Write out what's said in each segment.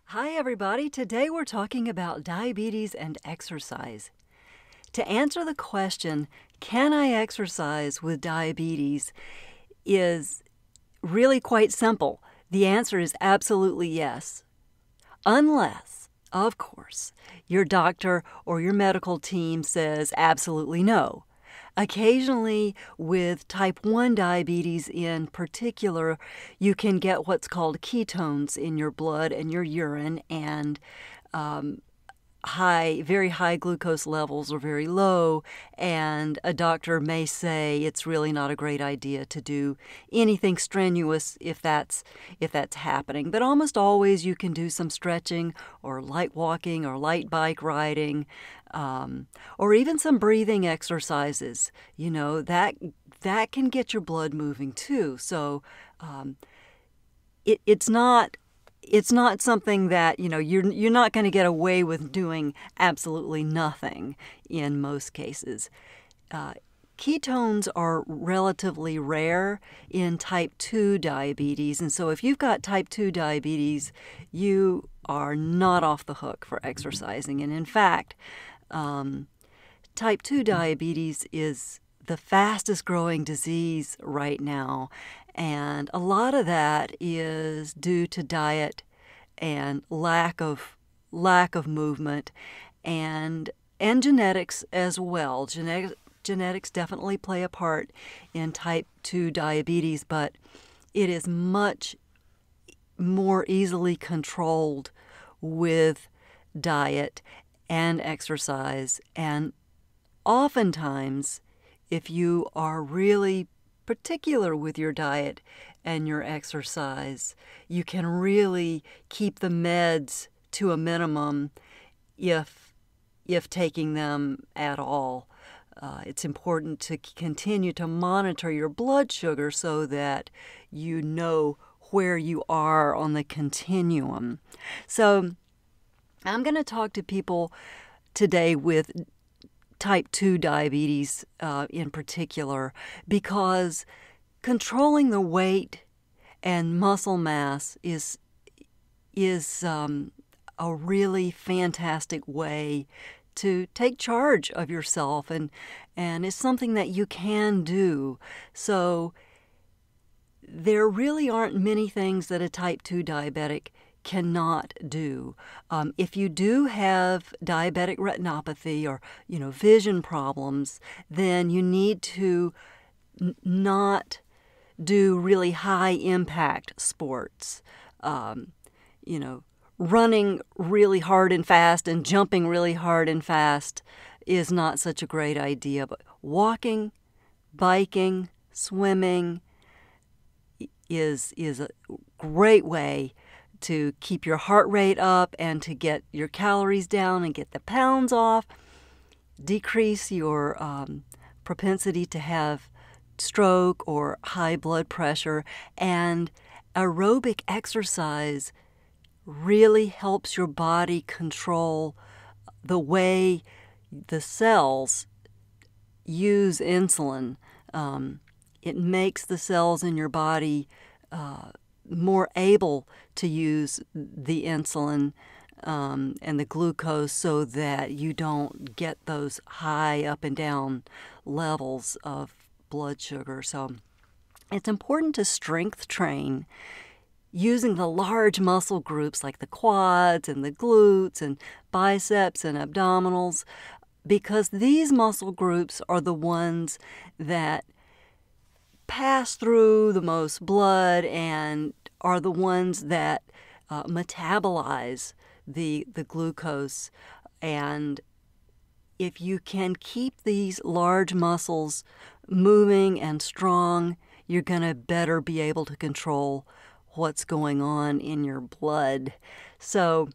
Hi, everybody. Today we're talking about diabetes and exercise. To answer the question, can I exercise with diabetes, is really quite simple. The answer is absolutely yes. Unless, of course, your doctor or your medical team says absolutely no. Occasionally, with type 1 diabetes in particular, you can get what's called ketones in your blood and your urine, and very high glucose levels are very low, and a doctor may say it's really not a great idea to do anything strenuous if that's happening. But almost always you can do some stretching or light walking or light bike riding, or even some breathing exercises. You know, that can get your blood moving too. So it's not something that, you're not going to get away with doing absolutely nothing in most cases. Ketones are relatively rare in type 2 diabetes, and so if you've got type 2 diabetes, you are not off the hook for exercising. And in fact, type 2 diabetes is the fastest growing disease right now, and a lot of that is due to diet and lack of movement and genetics as well. Genetics definitely play a part in type 2 diabetes, but it is much more easily controlled with diet and exercise. And oftentimes, if you are really particular with your diet and your exercise, you can really keep the meds to a minimum if taking them at all. It's important to continue to monitor your blood sugar so that you know where you are on the continuum. So I'm going to talk to people today with type 2 diabetes in particular, because controlling the weight and muscle mass is a really fantastic way to take charge of yourself, and it's something that you can do. So there really aren't many things that a type 2 diabetic cannot do. If you do have diabetic retinopathy or vision problems, then you need to not do really high impact sports. Running really hard and fast and jumping really hard and fast is not such a great idea. But walking, biking, swimming is a great way to keep your heart rate up and to get your calories down and get the pounds off, decrease your propensity to have stroke or high blood pressure. And aerobic exercise really helps your body control the way the cells use insulin. It makes the cells in your body more able to use the insulin and the glucose so that you don't get those high up and down levels of blood sugar. So it's important to strength train using the large muscle groups like the quads and the glutes and biceps and abdominals, because these muscle groups are the ones that pass through the most blood and are the ones that metabolize the glucose. And if you can keep these large muscles moving and strong, you're going to better be able to control what's going on in your blood. So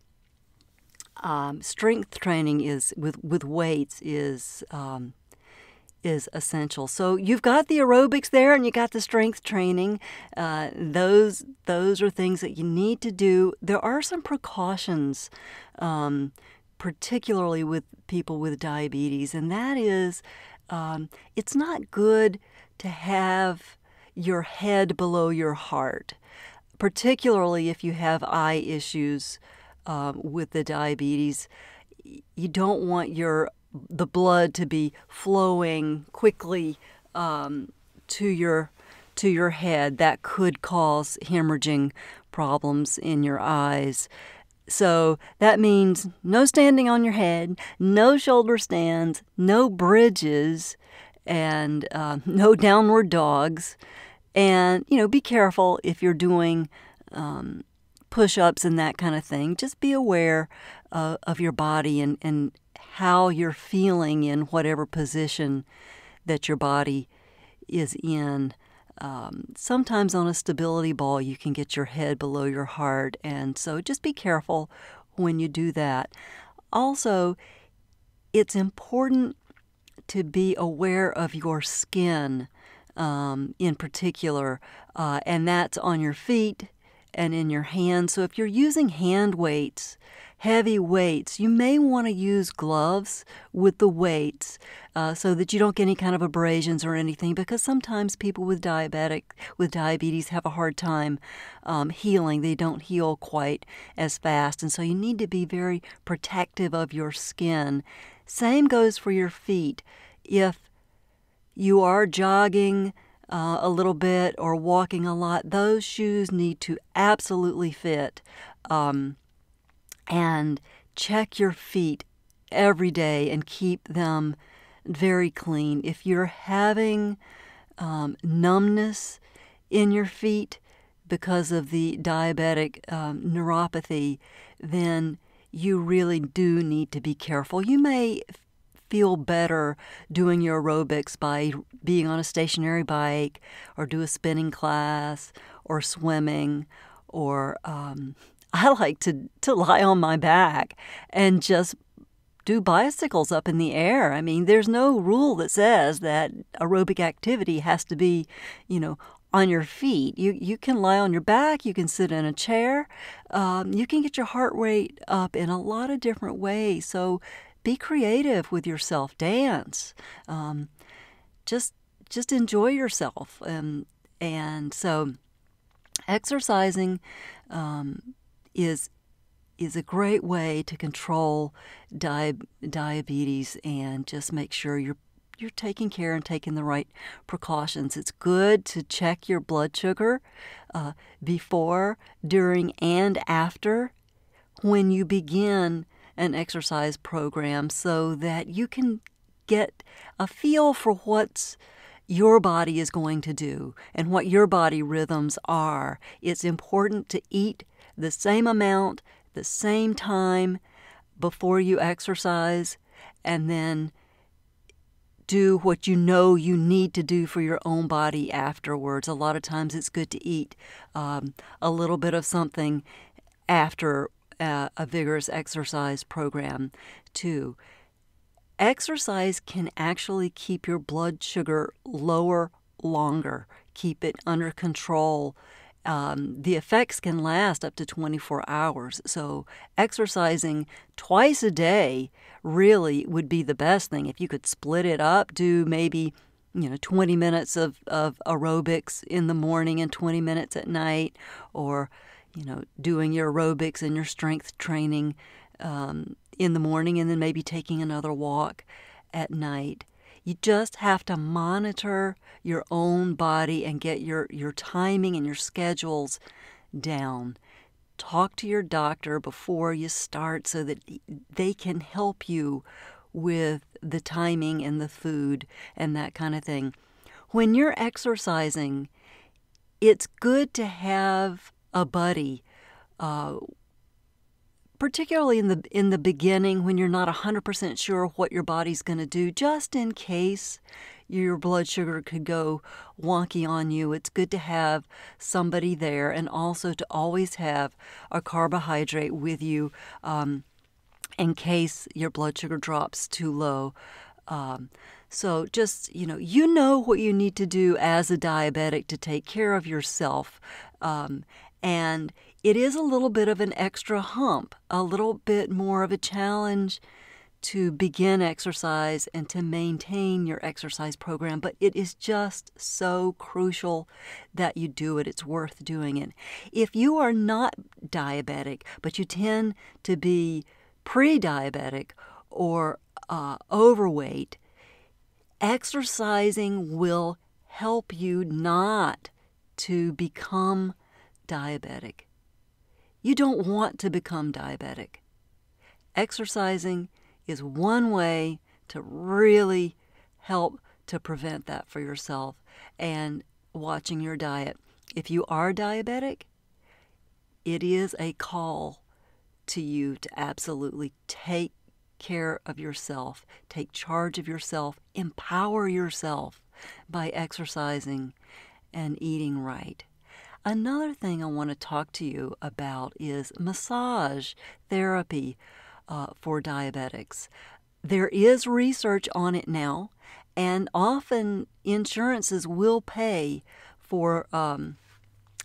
strength training is with weights is essential. So you've got the aerobics there and you got the strength training. Those are things that you need to do. There are some precautions, particularly with people with diabetes, and that is it's not good to have your head below your heart, particularly if you have eye issues with the diabetes. You don't want the blood to be flowing quickly to your head. That could cause hemorrhaging problems in your eyes. So that means no standing on your head, no shoulder stands, no bridges, and no downward dogs. And, be careful if you're doing push-ups and that kind of thing. Just be aware of your body and how you're feeling in whatever position that your body is in. Sometimes on a stability ball you can get your head below your heart, and so just be careful when you do that. Also, it's important to be aware of your skin in particular, and that's on your feet and in your hands. So if you're using hand weights, heavy weights, you may want to use gloves with the weights so that you don't get any kind of abrasions or anything, because sometimes people with diabetes have a hard time healing. They don't heal quite as fast, and so you need to be very protective of your skin. Same goes for your feet. If you are jogging a little bit or walking a lot, those shoes need to absolutely fit. And check your feet every day and keep them very clean. If you're having numbness in your feet because of the diabetic neuropathy, then you really do need to be careful. You may feel better doing your aerobics by being on a stationary bike, or do a spinning class, or swimming, or I like to lie on my back and just do bicycles up in the air. I mean, there's no rule that says that aerobic activity has to be, on your feet. You can lie on your back, you can sit in a chair, you can get your heart rate up in a lot of different ways. So be creative with yourself, dance, just enjoy yourself. And so exercising is a great way to control diabetes, and just make sure you're taking care and taking the right precautions. It's good to check your blood sugar before, during, and after when you begin an exercise program, so that you can get a feel for what your body is going to do and what your body rhythms are. It's important to eat the same amount, the same time before you exercise, and then do what you know you need to do for your own body afterwards. A lot of times it's good to eat a little bit of something after a vigorous exercise program too. Exercise can actually keep your blood sugar lower longer, keep it under control. The effects can last up to 24 hours. So exercising twice a day really would be the best thing. If you could split it up, do maybe 20 minutes of aerobics in the morning and 20 minutes at night, or doing your aerobics and your strength training in the morning, and then maybe taking another walk at night. You just have to monitor your own body and get your timing and your schedules down. Talk to your doctor before you start so that they can help you with the timing and the food and that kind of thing. When you're exercising, it's good to have a buddy, particularly in the beginning when you're not 100% sure what your body's going to do, just in case your blood sugar could go wonky on you. It's good to have somebody there, and also to always have a carbohydrate with you in case your blood sugar drops too low. So just, you know what you need to do as a diabetic to take care of yourself. And it is a little bit of an extra hump, a little bit more of a challenge to begin exercise and to maintain your exercise program, but it is just so crucial that you do it. It's worth doing it. If you are not diabetic, but you tend to be pre-diabetic or overweight, exercising will help you not to become diabetic. You don't want to become diabetic. Exercising is one way to really help to prevent that for yourself, and watching your diet. If you are diabetic, it is a call to you to absolutely take care of yourself, take charge of yourself, empower yourself by exercising and eating right. Another thing I want to talk to you about is massage therapy for diabetics. There is research on it now, and often insurances will pay for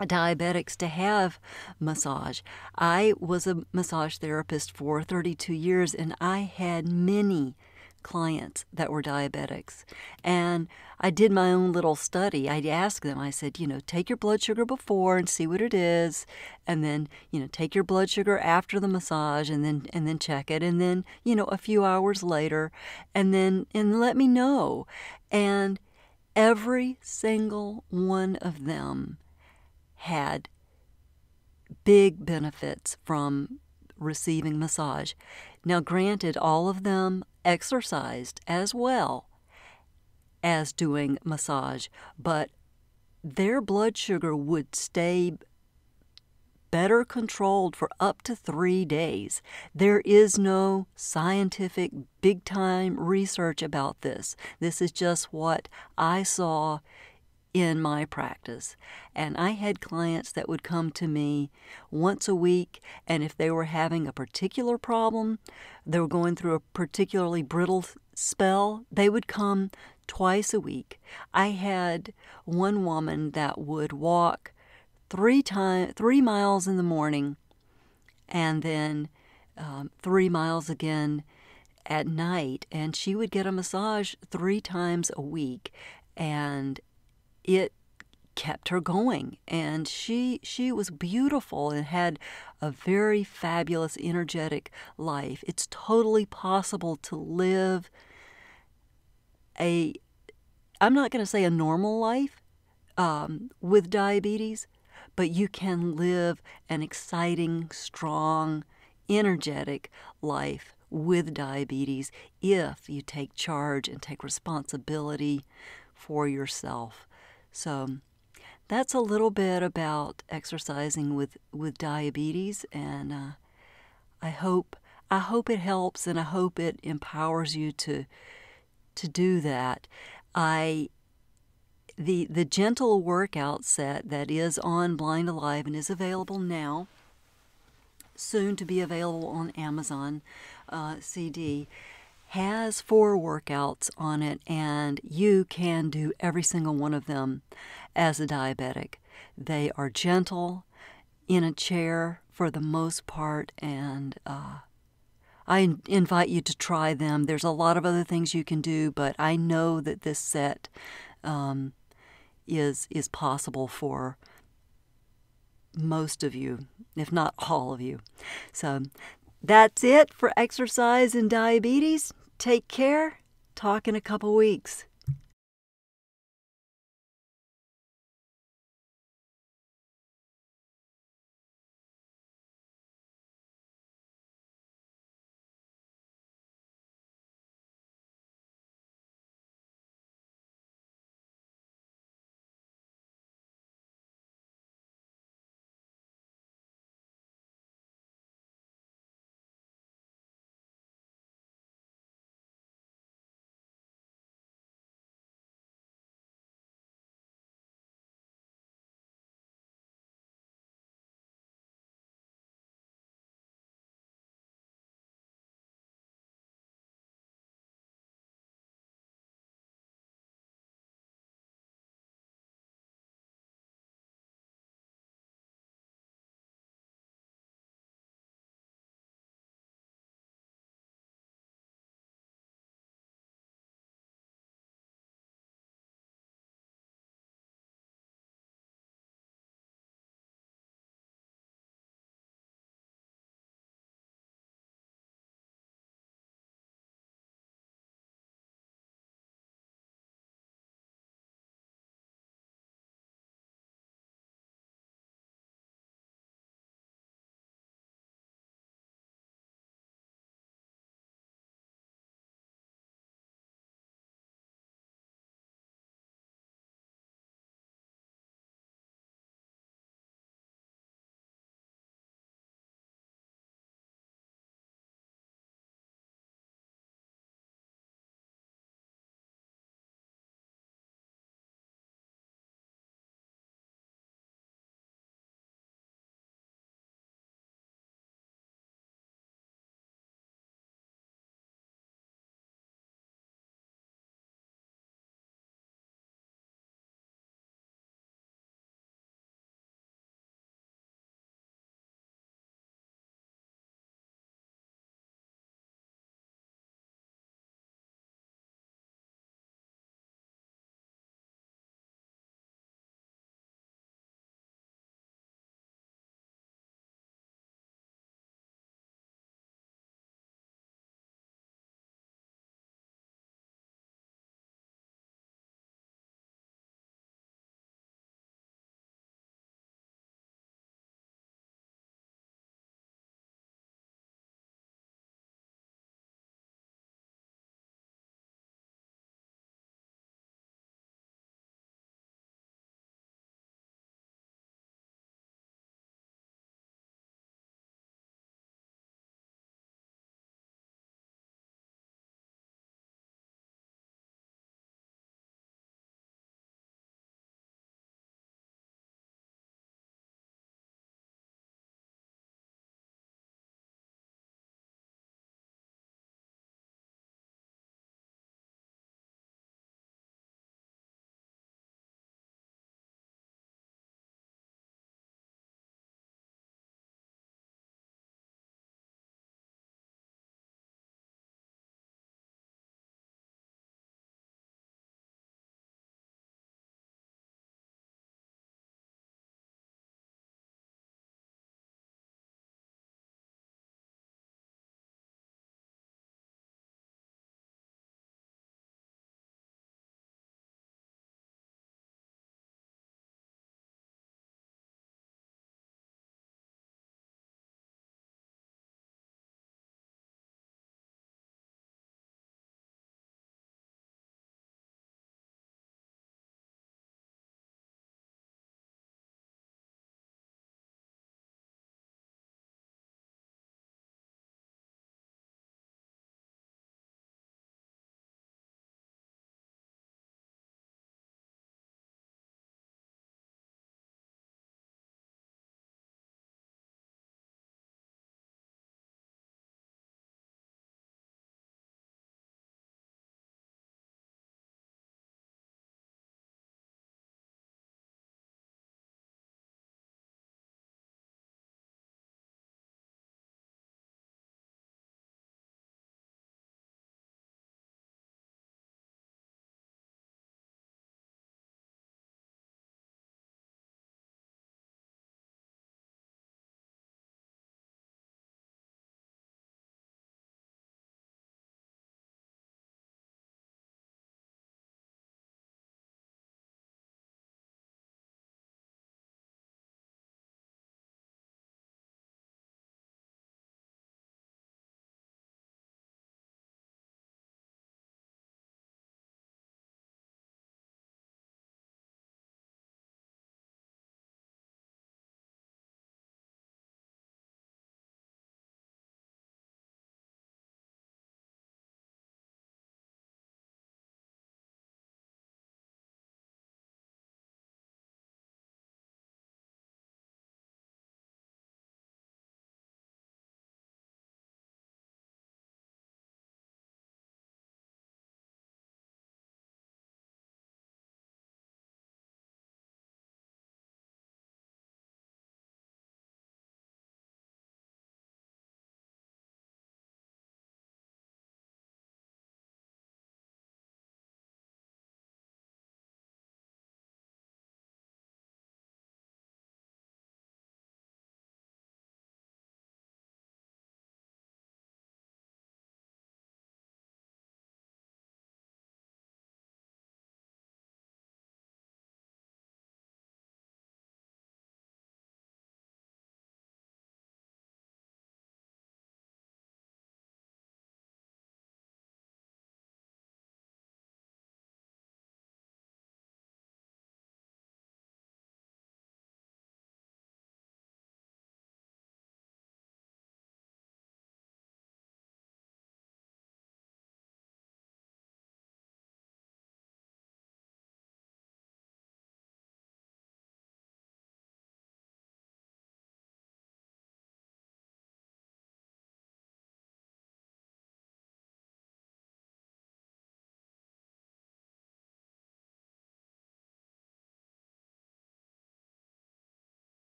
diabetics to have massage. I was a massage therapist for 32 years, and I had many clients that were diabetics. And I did my own little study. I asked them, I said, take your blood sugar before and see what it is, and then, take your blood sugar after the massage and then check it, and then, a few hours later, and let me know. And every single one of them had big benefits from receiving massage. Now, granted, all of them exercised as well as doing massage, but their blood sugar would stay better controlled for up to 3 days. There is no scientific big-time research about this. This is just what I saw in my practice. And I had clients that would come to me once a week, and if they were having a particular problem, they were going through a particularly brittle spell, they would come twice a week. I had one woman that would walk 3 miles in the morning, and then 3 miles again at night, and she would get a massage 3 times a week, and it kept her going, and she was beautiful and had a very fabulous, energetic life. It's totally possible to live I'm not going to say a normal life with diabetes, but you can live an exciting, strong, energetic life with diabetes if you take charge and take responsibility for yourself. So that's a little bit about exercising with diabetes, and I hope it helps, and I hope it empowers you to do that. The gentle workout set that is on BlindAlive and is available now, soon to be available on Amazon CD, has 4 workouts on it, and you can do every single one of them as a diabetic. They are gentle, in a chair for the most part, and I invite you to try them. There's a lot of other things you can do, but I know that this set is possible for most of you, if not all of you. So that's it for exercise and diabetes. Take care. Talk in a couple weeks.